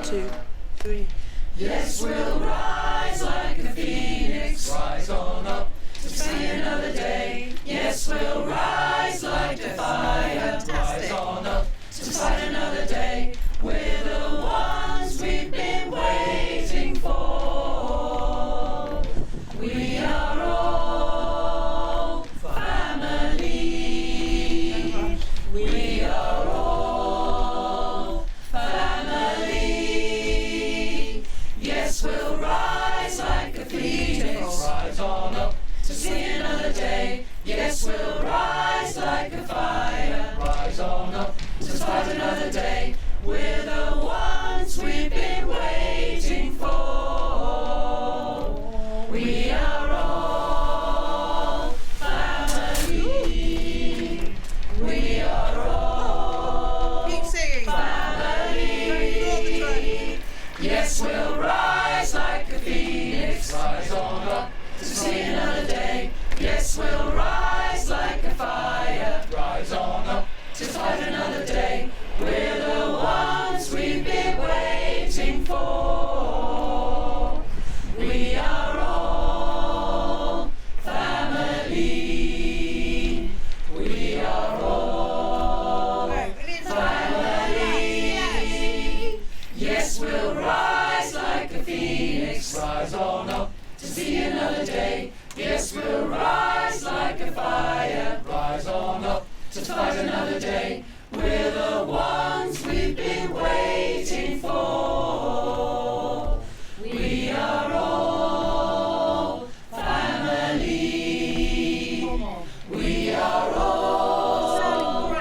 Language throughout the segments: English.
2, 3. Yes, we'll rise like a phoenix, rise on up to see another day. Yes, we'll rise like a fire, rise on up to fight another day. We're the ones we've been waiting for. We are all family. We are all family. Yes, we'll rise like a phoenix, rise on up to see another day. Yes, we'll rise like a fire, rise on up to fight another day. We're the ones we've been waiting for. We are all family. We are all Keep singing. family. Yes, we'll rise like a phoenix, rise on up to see another day. Yes, we'll rise like a fire, rise on up to fight another day. We're the ones we've been waiting for. We are all family. We are all family. Yes, we'll rise like a phoenix, rise on up to see another day. Yes, we'll rise like a fire, rise on up to fight another day. We're the ones we've been waiting for. We are all family. We are all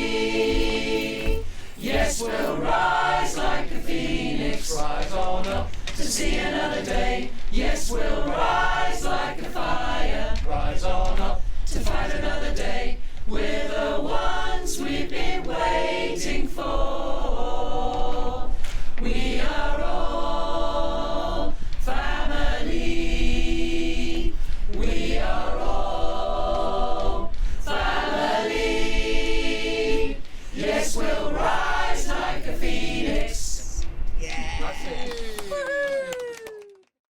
family. Yes, we'll rise like a phoenix, rise on up to see another day. Yes, we'll